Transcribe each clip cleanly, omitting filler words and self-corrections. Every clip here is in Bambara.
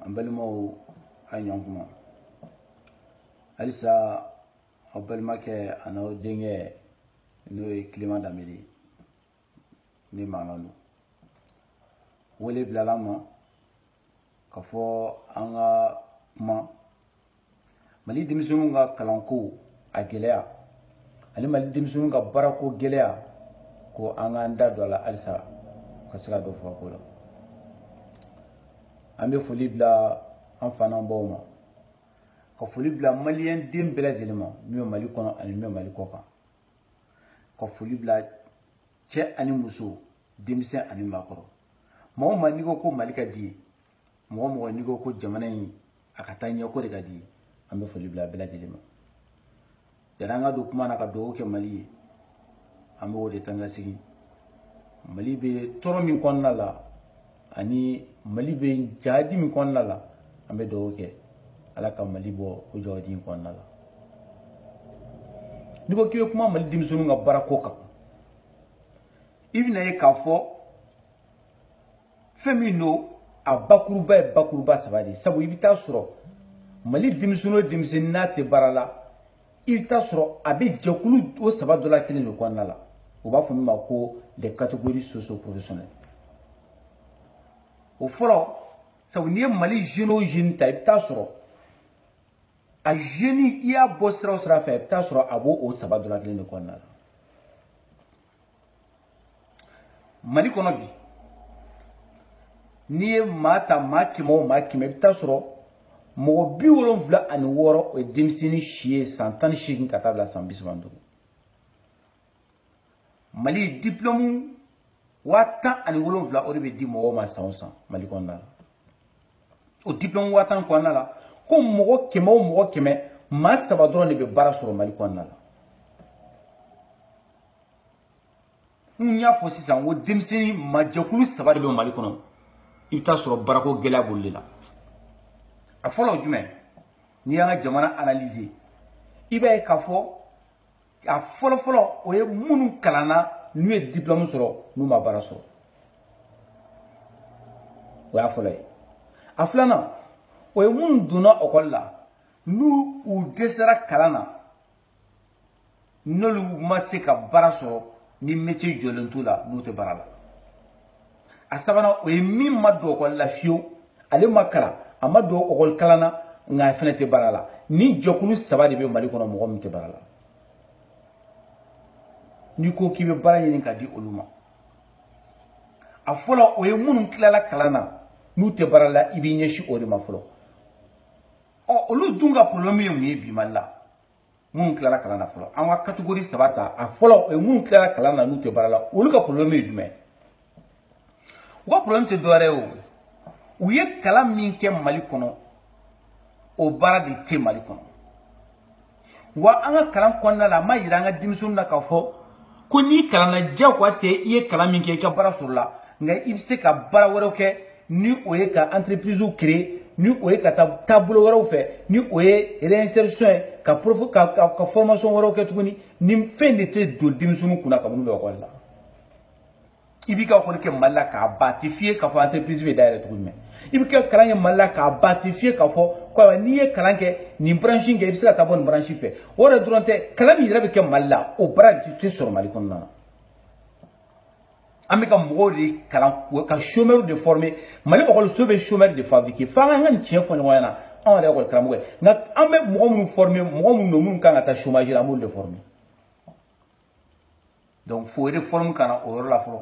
Ambelmo Ayanguma Alisa Obelmake ano dinge no climat d'Amélie ni mananu wole blalama kafo anga ma mali dimsunu nga kalanko a gelea ali mali dimsunu nga barako gelea ko anga nda dola alisa kasira do fo ko ambe foli bla an fana bawma ka foli bla malien dim bela dilima mi mali kono ani mi mali koka ka foli bla che ani muso dimse ani makoro mo ma ni ko mali ka di mo ni ko jamana yi akatanya ko de ka di ambe foli bla bela dilima yaranga do kuma na ka do ke mali ambe wode tanga sigi mali be toro min konna la ani mali be jadi min konna la ambe do ke ala ka mali bo o jodi konna la ni ko kiwe kuma mali dimsunu nga barako ka ibina e ka fo femino a bakuruba sabadi sabu ibita suro mali dimsunu dimsin nate barala ibita suro abe jekulu o sabado la kene ko nala o ba fo mi ma ko des catégories socio-professionnelles o folo sabu ni mali jeune ta ibita suro a jeune iya bo sira fa ibita suro abo o sabado la kene ko nala mali kono bi ni mata makimo ibita suro mo bi wolon vla ani woro o dimsini chie santan shigin katabla sambisbando mali diplôme wata ani wolon vla o be di mo ma sansan mali konna o diplôme wata ko nala ko mo keme ma sabadro ne be bara suro mali konna nya fo sisan wo dimsini ma jakulu sabade be mali kono ibita suro barako gela bolila a folo jume ni yanga jamana analyser ibe ka fo a folo o ye munu kalana nu e diplôme soro nu ma bara soro o ya folo a flana o ye munu duna okolla nu u desera kalana nolu ma se ka bara soro ni métier jolentula nu te barala a sabana o ye min ma do okolla fiyo ale makala amado okol kalana nga fenete barala ni jokulu sabade be mali kono mo mte barala ni ko kibe bara yin ka di oluma a folo o ye munun klala kalana nu te barala ibi nyeshi ori ma folo o olu dunga problème mu bi malla mun klala kalana folo an wa catégorie sabata a folo o ye mun klala kalana nu te barala olu ka problème jume wa problème te doare o u ye kala min kɛ mali kɔnɔ o baara de tɛ mali kɔnɔ wa an ka kalan kɔnɔna la a ma yira an ka denmisɛnninw na k'a fɔ ko n'i kalanna diyagoya tɛ i ye kalan min kɛ i ka baara sɔrɔ la nka i bɛ se ka baara wɛrɛw kɛ ni o ye ka entreprise créer ni o ye ka taa taabolo wɛrɛw fɛ ni o ye réinsertion ye ka formation wɛrɛw kɛ tuguni ni fɛn de tɛ don denmisɛnninw kunna ka minnu bɛ ekɔli la i b'i ka ekɔli kɛ mali la k'a ban tɛ f'i ye k'a fɔ entreprise bɛ dayɛlɛ tuguni mɛ i bɛ kɛ kalan kɛ mali la k'a ban tɛ f'i ye k'a fɔ ko n'i ye kalan kɛ nin branche kɛ i bɛ se ka taa bɔ nin branche fɛ o de dɔrɔn tɛ kalan min yɛrɛ bɛ kɛ mali la o baara tɛ sɔrɔ mali kɔnɔna na an bɛ ka mɔgɔw de kalan ka chômeur de former mali ekɔliso bɛ chômeur de fabriquer f'an ka nin tiɲɛ fɔ ɲɔgɔn ɲɛna anw yɛrɛ ekɔli karamɔgɔ ye nka an bɛ mɔgɔ minnu former mɔgɔ minnu don minnu kan ka taa chômage la an b'olu de former donc fo de forme kana o yɔrɔ la fɔlɔ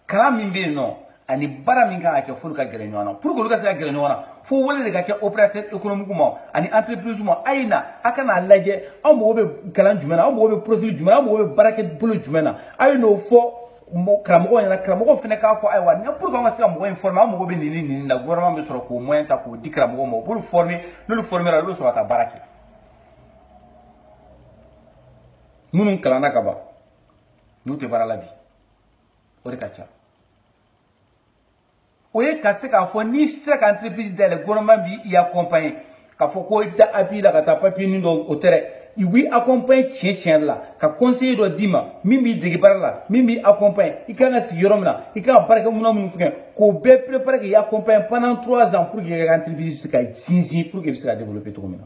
kalan min bɛ yen nɔ ani baara min kan ka kɛ f'olu ka gɛrɛ ɲɔgɔn na pour que olu ka se ka gɛrɛ ɲɔgɔn na fo wale de ka kɛ opérateur économique ma ani entreprise ma a ye na a ka n'a lajɛ aw mago bɛ kalan jumɛn na aw mago bɛ profil jumɛn na aw mago bɛ baarakɛ bolo jumɛn na a ye n'o fɔ karamɔgɔw ɲɛna karamɔgɔw fana k'a fɔ ayiwa ni pour que an ka se ka mɔgɔ in former an mago bɛ nin na gouvernement bɛ sɔrɔ k'o moyen ta k'o di karamɔgɔw ma u b'olu former n'olu formera olu bɛ sɔrɔ ka taa baara kɛ minnu kalanna ka ban n'u tɛ baara la bi o de ka ca o ye ka se k'a fɔ n'i sera ka entreprise dayɛlɛ gouvernement b'i accompagner k'a fɔ ko i bɛ taa appui la ka taa papier nin dɔ o tɛ dɛ il oui accompagne tien là ka conseiller do dima mimi digi barala mimi accompagne il kana sigirom na il ka baraka muna mun fuken ko be préparer que accompagne pendant 3 ans pour que entreprise ka sinsi pour que ça développer tout comme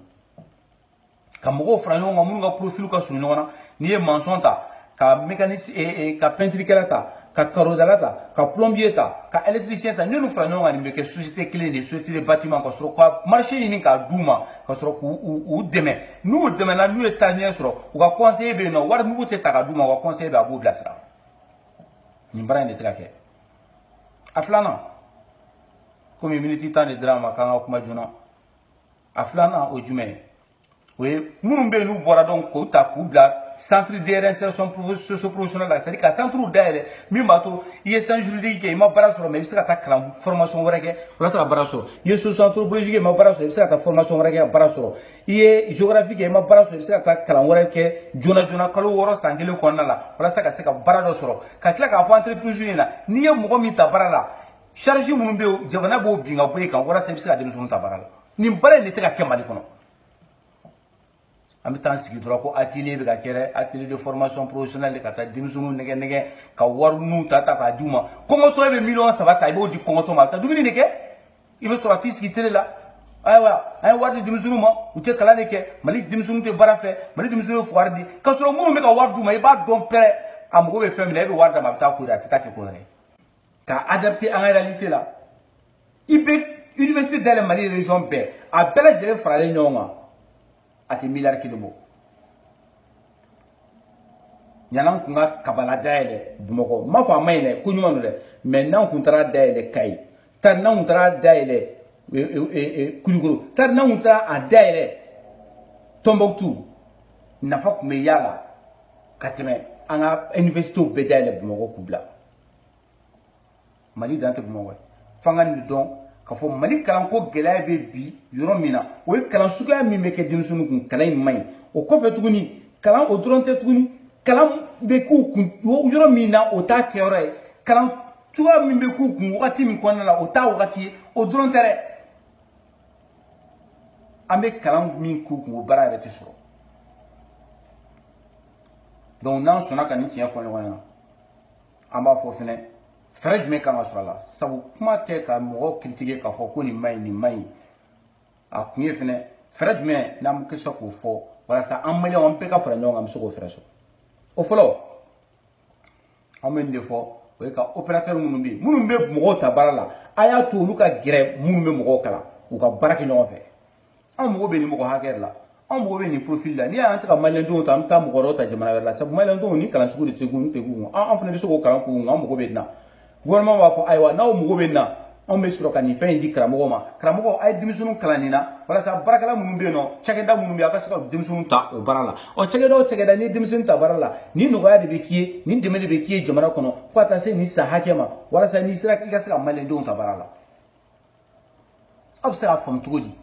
ka mogo franyo ngamun nga profil ka sunu ngona ni e maçon ta ka mécanicien ka peintre kala ta ka carrosserie ta ka plombier ta ka électricien ta nous franyo ngani me que société clé de société de bâtiment ka soro ka marché ni ka duma ka soro ku u deme nous deme na nous etania soro u ka conseiller be no war mu te ta ka duma ka conseiller be abu blasra ni bara ni trake aflana comme minute tan de drama ka kuma juna aflana o jume oui, nous nous voilà donc centre de réinsertion socio-professionnelle, c'est-à-dire qu'à centre d'aide, il y a 100 juridique, il m'a pas sur mais il sera ta formation reggae, voilà ça barasso. Il y a ce centre biologique, il m'a pas sur il sera ta formation reggae barasso. Il y a géographique, il m'a pas sur il sera ta calamore que Jona Kalo Woro Sangelo Konala, voilà ça c'est barasso. Quand la ka entreprise là, ni ya mo mi tabarala. Charge mon be jabana bo binga ko kan voilà c'est ça de nous tabarala. Ni bare ni teka kemali kono. En même temps, il faut atelier de formation professionnelle, ka warnu tata ka duma. Comment toi le million ça va tailler du comment mata. Du bini neke? Il veut sortir ce qui était là. Aywa, ay war di dimsunu ma, ou te kala neke, mali dimsunu te barafe, mali dimsunu foardi. Ka solo munu me ka war duma, iba don pere amgo be family, ibe war da mabta ko da tata ke ko ne. Ka adapter en réalité là. Ibe université dans le Mali région B, a belle de frale nyonga. Ati milliard kilomo nyanan kunga kabala daele bumoko ma fa mayne kunyumanu de maintenant kuntara daele kai tar nan kuntara daele kuluguru tar nan kuntara a daele Tombouctou nafa kume yala kateme anga université be daele bumoko kubla Mali dante bumoko fangani don ka fo Mali kalan ko gɛlɛya bɛ bi yɔrɔ min na o ye kalan suguya min bɛ kɛ denmisɛnninw kun kalan in man ɲi o kɔfɛ tuguni kalan o dɔrɔn tɛ tuguni kalan bɛ k'u kun yɔrɔ min na o t'a kɛyɔrɔ ye kalan suguya min bɛ k'u kun wagati min kɔnɔna la o t'a wagati ye o dɔrɔn tɛ dɛ an bɛ kalan min k'u kun o baara yɛrɛ tɛ sɔrɔ donc n'an sɔnna ka nin tiɲɛ fɔ ɲɔgɔn ɲɛna an b'a fɔ fɛnɛ fɛrɛ jumɛn kan ka sɔrɔ a la sabu kuma tɛ ka mɔgɔ critiquer k'a fɔ ko nin man ɲi nin man ɲi a kun ye fɛnɛ fɛrɛ jumɛn n'an bɛ se k'o fɔ walasa an maliyɛnw an bɛɛ ka fara ɲɔgɔn kan an bɛ se k'o fɛrɛ sɔrɔ o fɔlɔ an bɛ nin de fɔ o ye ka opérateur minnu bɛ mɔgɔw ta baara la a y'a to olu ka gɛrɛ minnu bɛ mɔgɔw kalan u ka baara kɛ ɲɔgɔn fɛ an mago bɛ nin mɔgɔ hakɛ de la an mago bɛ nin profil la n'i y'an tɛ ka maliyɛndenw ta an bɛ taa mɔgɔ wɛrɛw ta jamana wɛrɛ la sabu maliyɛndenw ni kalan sugu de tɛ kun an fana bɛ se k'o kalan k'u kun an mago bɛ nin na gouvernement b'a fɔ ayiwa n'aw mago bɛ nin na anw bɛ sɔrɔ ka nin fɛn in di karamɔgɔw ma karamɔgɔ a ye denmisɛnninw kalan nin na walasa baarakɛla minnu bɛ yen nɔ cakɛda minnu bɛ yen a ka se ka denmisɛnninw ta o baara la ɔ cakɛda o cakɛda n'i ye denmisɛnnin ta baara la nin nɔgɔya de bɛ k'i ye nin dɛmɛ de bɛ k'i ye jamana kɔnɔ fo ka taa se nin san hakɛ ma walasa n'i sera i ka se ka maliyɛndenw ta baara la aw bɛ se k'a faamu cogo di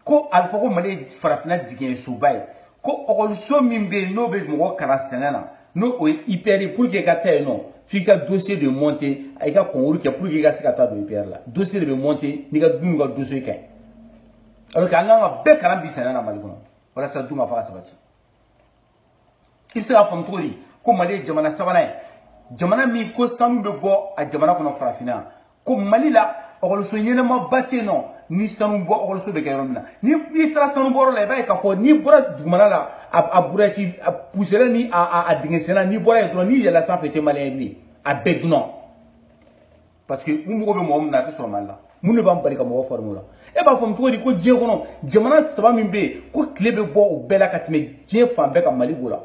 ko a bɛ fɔ ko Mali ye farafinna jigiɲɛsoba ye ko ɔkɔliso min bɛ yen n'o bɛ mɔgɔ kalan sɛnɛ na n'o o ye IPR ye pour que i ka taa yen nɔ f'i ka dossier de monter i ka concours kɛ pour que i ka se ka taa don IPR la dossier de bɛ monter n'i ka dun ka dossier ka ɲi alors que an kan ka bɛɛ kalan bi sɛnɛ na Mali kɔnɔ walasa dun ka fa ka sabati i bɛ se k'a faamu cogo di ko Mali ye jamana sabanan ye jamana min ko sanu bɛ bɔ a jamana kɔnɔ farafinna ko Mali la ɔkɔliso ɲɛnɛmaba tɛ yen nɔ ni sanu bɔ ɔkɔliso bɛ kɛ yɔrɔ min na n'i taara sanu bɔyɔrɔ la i b'a ye k'a fɔ n'i bɔra dugumana la a burɛti a pusera ni a dingɛ senna n'i bɔra yen dɔrɔn n'i yɛlɛla sanfɛ i tɛ maliyɛn bilen a bɛɛ dunna parce que u mago bɛ mɔgɔ min na a tɛ sɔrɔ Mali la mun de b'an bali ka mɔgɔ former o la e b'a faamu cogo di ko diɲɛ kɔnɔ jamana saba min bɛ yen ko tile bɛ bɔ o bɛɛ la ka tɛmɛ diɲɛ fan bɛɛ ka Mali b'o la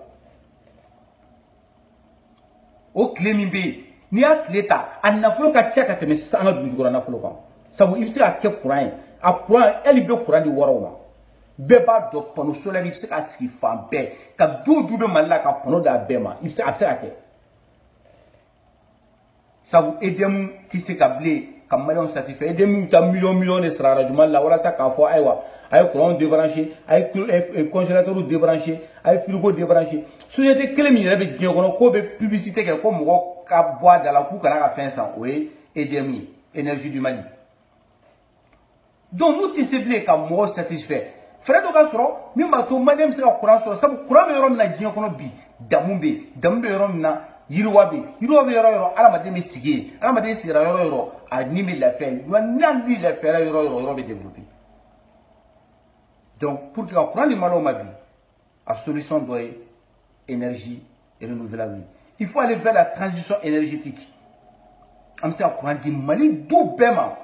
o tile min bɛ yen n'i y'a tile ta a nafolo ka ca ka tɛmɛ an ka dugujukɔrɔ nafolo kan sabu i bɛ se ka kɛ kuran ye a kuran hali bɛ kuran di wɔɔrɔw ma bɛɛ b'a dɔn pano solaire i bɛ se ka sigi fan bɛɛ ka du bɛ Mali la ka pano d'a bɛɛ ma a bɛ se ka kɛ sabu EDM tɛ se ka bilen ka maliyɛnw satisfait EDM ta miliyɔn de sara radio Mali la walasa k'a fɔ ayiwa a ye courant débranché a ye congélateur débranché a ye frigo débranché société kelen min yɛrɛ bɛ diɲɛ kɔnɔ k'o bɛ publicité kɛ ko mɔgɔ ka bɔ a da la k'u kana ka fɛn san o ye EDM ye énergie du Mali donc n'u tɛ se bilen ka mɔgɔw satisfait fɛrɛ dɔ ka sɔrɔ min b'a to maliyɛn bɛ se ka kuran sɔrɔ sabu kuran bɛ yɔrɔ min na diɲɛ kɔnɔ bi damu bɛ yen damu bɛ yɔrɔ min na yiriwa bɛ yen yiriwa bɛ yɔrɔ o yɔrɔ adamaden bɛ sigi yen adamaden sigira yɔrɔ o yɔrɔ a ni bɛ lafiya yen wa n'an ni lafiyara yɔrɔ o yɔrɔ bɛ développer donc pour que ka kuran di maliyɛnw ma bi a solution dɔ ye énergie renouvelable il faut aller vers la transition énergétique an bɛ se ka kuran di Mali du bɛɛ ma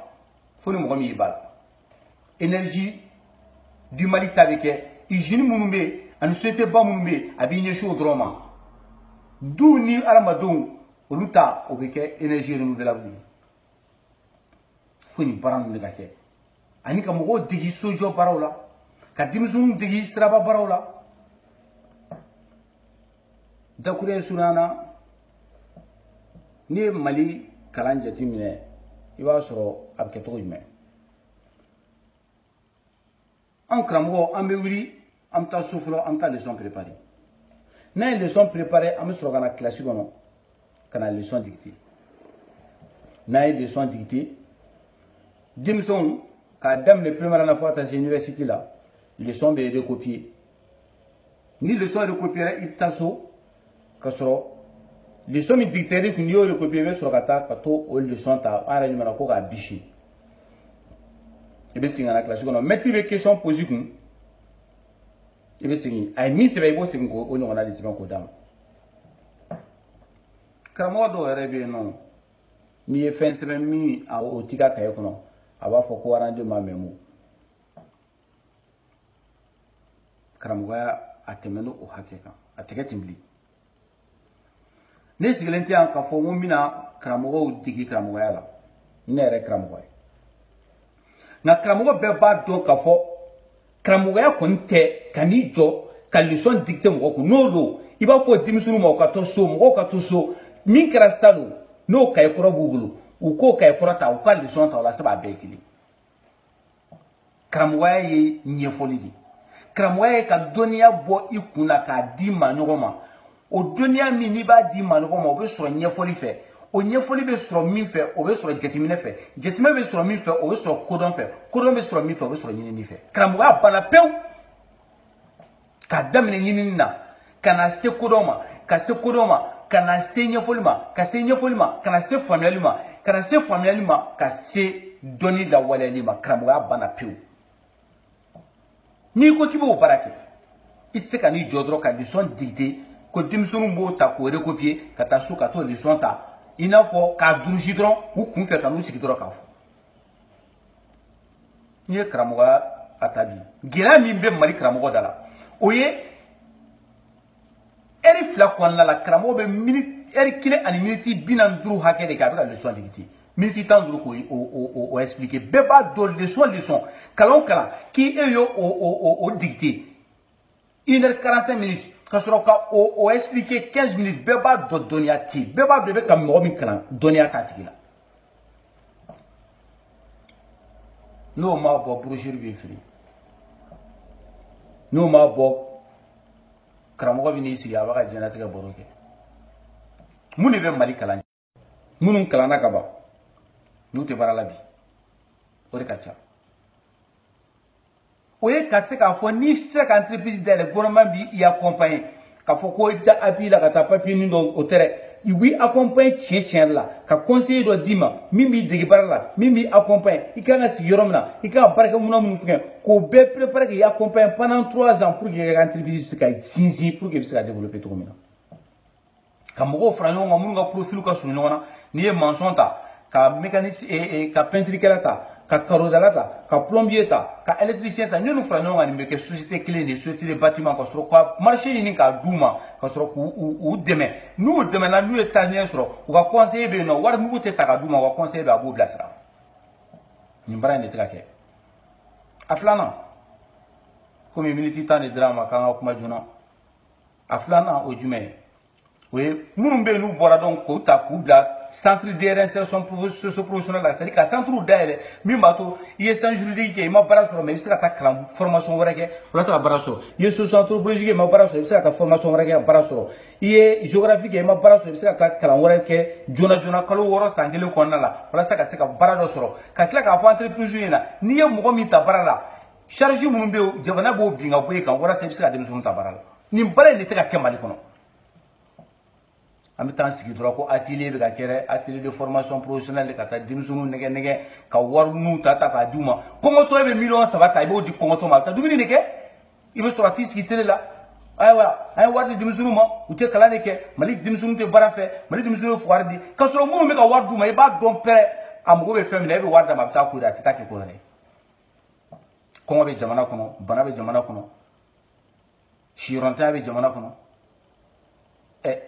fo ni mɔgɔ min y'i ba la énergie du Mali ta bɛ kɛ usine minnu bɛ yen ani société ba minnu bɛ yen a b'i ɲɛsin o dɔrɔn ma du ni adamadenw olu ta o bɛ kɛ énergie renouvelable ye fo nin baara ninnu de ka kɛ ani ka mɔgɔw degi sojɔ baaraw la ka denmisɛnninw degi siraba baaraw la dakuruya surunya na n'i ye Mali kalan jateminɛ i b'a sɔrɔ a bɛ kɛ cogo jumɛn an karamɔgɔ an bɛ wuli an bɛ taa so fɔlɔ an bɛ taa leçon préparer n'an ye leçon préparer an bɛ sɔrɔ ka na kilasi kɔnɔ ka na leçon dicter n'an ye leçon dicter denmisɛnw k'a daminɛ primaire na fo ka taa se université la leçon bɛ recopier ni leçon recopier i bɛ taa so ka sɔrɔ leçon min dictée kun n'i y'o recopier i bɛ sɔrɔ ka taa ka t'o leçon ta an yɛrɛ ɲuman ko k'a bisi i bɛ segin ka na kilasi kɔnɔ maître bɛ question poser kun i bɛ segin a ye min sɛbɛn i b'o segin k'o ɲɔgɔnna de sɛbɛn k'o d'a ma karamɔgɔ dɔw yɛrɛ bɛ yen nɔ n'i ye fɛn sɛbɛn min o t'i ka cahier kɔnɔ a b'a fɔ ko arrangé ma mɛmu karamɔgɔya a tɛmɛna o hakɛ kan a tɛgɛ tɛ bilen ne sigilen tɛ yan k'a fɔ ko n bɛna karamɔgɔw degi karamɔgɔya la ne yɛrɛ karamɔgɔ ye nka karamɔgɔ bɛɛ b'a dɔn k'a fɔ karamɔgɔya kɔni tɛ ka n'i jɔ ka leçon dicter mɔgɔ kun n'o don i b'a fɔ denmisɛnninw ma u ka to so mɔgɔw ka to so min kɛra salon n'o cahier kɔrɔ b'u bolo u k'o cahier kɔrɔ ta u ka leçon ta o la sabu a bɛɛ ye kelen karamɔgɔya ye ɲɛfɔli de ye karamɔgɔya ye ka dɔnniya bɔ i kun na k'a di maa ɲɔgɔn ma o dɔnniya min n'i b'a di maa ɲɔgɔn ma o bɛ sɔrɔ ɲɛfɔli fɛ o ɲɛfɔli bɛ sɔrɔ min fɛ o bɛ sɔrɔ jateminɛ fɛ jateminɛ bɛ sɔrɔ min fɛ o bɛ sɔrɔ kodɔn fɛ kodɔn bɛ sɔrɔ min fɛ o bɛ sɔrɔ ɲinini fɛ karamɔgɔya banna pewu k'a daminɛ ɲinini na ka na se kodɔn ma ka se kodɔn ma ka na se ɲɛfɔli ma ka se ɲɛfɔli ma ka na se faamuyali ma ka na se faamuyali ma ka se dɔnni lawaleyali ma karamɔgɔya banna pewu n'i ko k'i b'o baara kɛ i tɛ se ka n'i jɔ dɔrɔn ka leçon dicter ko denmisɛnninw b'o ta k'o recopier ka taa so ka t'o leçon ta i n'a fɔ k'a durusi dɔrɔn u kun fɛ ka n'u sigi dɔrɔn k'a fɔ n'i ye karamɔgɔya a ta bi gɛlɛya min bɛ Mali karamɔgɔ da la o ye heure fila kɔnɔna la karamɔgɔ bɛ heure kelen ani miniti 45 hakɛ de kɛ a bɛ ka leçon dicter miniti 15 k'o expliquer bɛɛ b'a dɔn leçon kalan o kalan k'i e y'o o dicter 1h45 minutes ka sɔrɔ ka o expliquer 15 minutes bɛɛ b'a dɔn dɔnniya tɛ yen bɛɛ b'a dɔn i bɛ ka mɔgɔ min kalan dɔnniya t'a tigi la n'o m'a bɔ brochure bɛ fili n'o m'a bɔ karamɔgɔ bɛ n'i sigi a b'a ka diɲɛlatigɛ baro kɛ mun de bɛ Mali kalan minnu kalanna ka ban n'u tɛ baara la bi o de ka ca o ye ka se k'a fɔ n'i sera ka entreprise dayɛlɛ gouvernement b'i accompagner k'a fɔ ko i bɛ taa appui la ka taa papier nin dɔ o tɛ dɛ i b'i accompagner tiɲɛ tiɲɛ la ka conseiller dɔ d'i ma min b'i dege baara la min b'i accompagner i kan ka sigi yɔrɔ min na i kan ka baarakɛminɛn minnu fɛngɛ k'o bɛɛ préparer k'i accompagner pendant 3 ans pour que i ka entreprise bɛ se ka sinsin pour que i bɛ se ka développer cogo min na ka mɔgɔw fara ɲɔgɔn kan minnu ka profil ka surun ɲɔgɔn na n'i ye maçon ta ka mécanicien ka peinturekɛla ta ka karodala ta ka plombier ta ka électricien ta n'olu fara ɲɔgɔn kan nin bɛ kɛ société kelen de société de bâtiment ka sɔrɔ ka marché ɲini k'a d'u ma ka sɔrɔ k'u dɛmɛ n'u dɛmɛna n'u ye taaɲɛ sɔrɔ u ka conseiller bɛ yen nɔ wari mugu tɛ ta ka d'u ma u ka conseiller bɛ a b'u bilasira nin baara in de tɛ ka kɛ a filanan komi miniti 10 de dira n ma k'an ka kuma joona a filanan o jumɛn ye o ye minnu bɛ yen n'u bɔra dɔn k'o ta k'u bila centre de réinsertion socio-professionnelle la c'est-à-dire ka centre dayɛlɛ min b'a to i ye science juridique kɛ i ma baara sɔrɔ mais i bɛ se ka taa kalan formation wɛrɛ kɛ walasa ka baara sɔrɔ i ye socio-anthropologie kɛ i ma baara sɔrɔ i bɛ se ka taa formation wɛrɛ kɛ ka baara sɔrɔ i ye géographie kɛ i ma baara sɔrɔ i bɛ se ka taa kalan wɛrɛ kɛ joona joona kalo 6 san 1 kɔnɔna la walasa ka se ka baara dɔ sɔrɔ ka tila k'a fɔ entreprise ɲɛna n'i ye mɔgɔ min ta baara la charge mun be jamana bo binga boy kan wala se bisa dem sunu tabaral ni bare ni teka kemali kono am tan sigi dora ko atelier be ka kere atelier de formation professionnelle ka ta dem sunu nege ka war nu tata ka duma kongo to be million sabata ibo di kongo to ma ta dumini neke ibe sura ti sigi tele la aywa ay war di dem sunu ma ute kala neke malik dem sunu te bara fe malik dem sunu fuar di ka so mu me ka war duma e ba don pere am go be femile be war da ma ta ko da ta ke ko ne kongo be jamana kono bana be jamana kono shironta be jamana kono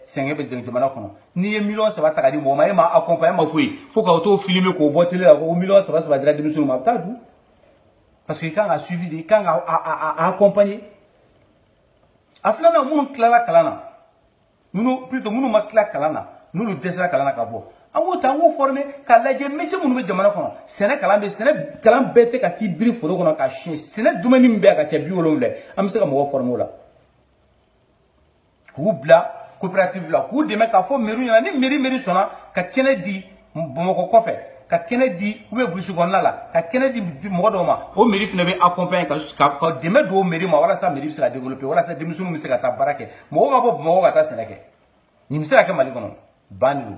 senge be jamana kono ni ye million saba ta di mo ma e ma accompagner ma fui faut ka to filmer ko botele la ko million saba dira di musulma ta du parce que quand a suivi des quand a accompagné aflana mun klara kalana nous plutôt mun ma klara kalana nous le desra kalana ka bo amu tango formé ka laje métier mun be jamana kono sene kalam bete ka ti biri foro kono ka shin sene dumani mbe ka ti bi wolomle am se ka mo formé la ku bla coopérative la ku de me ka fo meru na ni meri sona ka kennedy bomoko kofe ka kennedy ube busu konna la ka kennedy mo do ma o meri fina be accompagner ka de me do meri ma wala sa meri se la développer wala sa demisunu mi se ka ta barake mo ma bo mo ka ta seneke ni mi se ka mali kono banilu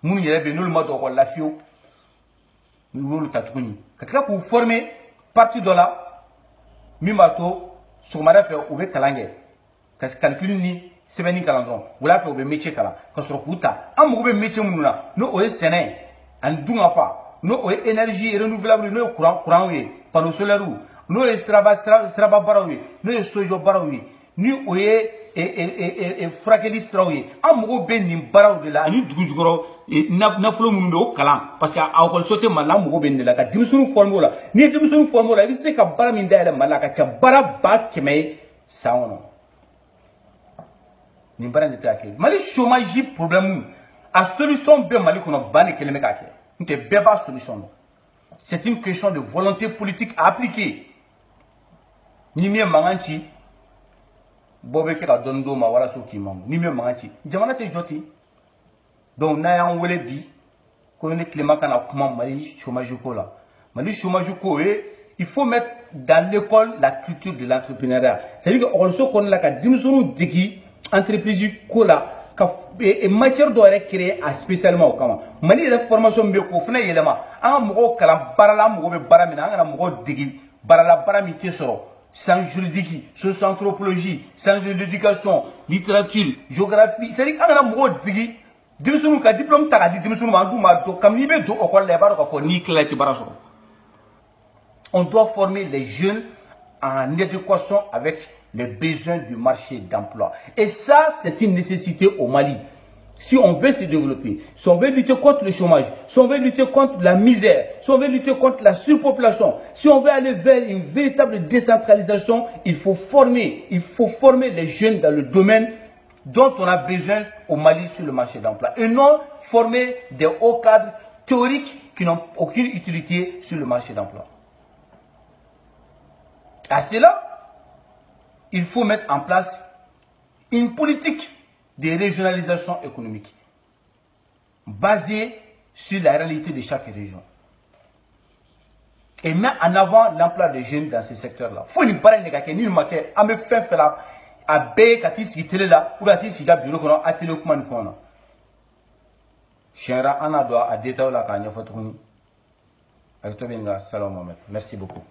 mun yere be nul ma do ko la fio ni wolu tatukuni ka kila ku former parti de la mi mato sumara fe o be kalange ka calcul ni sebeni kalanzon wala fe o be métier kala ka soro kuta am go be métier mununa no o sene an dunga fa no o énergie renouvelable no courant wi panneau solaire no e sraba barawi no e sojo barawi ni o frakeli srawi am go be ni baraw de la ni dugujugoro na fulo mun do kalam parce que a ko sote mala mo be la ka dimsunu formula ni dimsunu formula bi se ka bara min da mala ka bara ba keme sawono ni bara ni take mali chômage problème a solution be mali kono bani keleme ka ke nte be ba solution c'est une question de volonté politique à appliquer ni mi manganchi bobe ke ka dondo ma wala so ki mam ni mi manganchi jamana te joti donc na yan wele bi ko ne climat kana kuma mali chômage ko la mali chômage ko il faut mettre dans l'école la culture de l'entrepreneuriat c'est-à-dire que on se connaît la ka dimsunu digi entreprise ko la ka matière do créer spécialement au kama mali la formation be ko fana yelema an mo kala barala mo be baramina an mo digi barala barami tesoro sans juridique, sans anthropologie, sans éducation, littérature, géographie, c'est-à-dire qu'on a mo digi dimisunu ka diplôme ta ka di dimisunu ma duma do kam ni be do école la ba do ka fo ni clé ci baraso on doit former les jeunes en adéquation avec les besoins du marché d'emploi et ça c'est une nécessité au Mali si on veut se développer si on veut lutter contre le chômage si on veut lutter contre la misère si on veut lutter contre la surpopulation si on veut aller vers une véritable décentralisation il faut former les jeunes dans le domaine dont on a besoin au Mali sur le marché d'emploi et non former des hauts cadres théoriques qui n'ont aucune utilité sur le marché d'emploi. À cela, il faut mettre en place une politique de régionalisation économique basée sur la réalité de chaque région et mettre en avant l'emploi des jeunes dans ce secteur-là. Il faut ne pas ni marquer à me faire là. A be kati si tele la ou kati si da bureau kono atelier kuma ni fona shera ana do a detail la ka nya fotukuni ay to benga salam Mohamed merci beaucoup.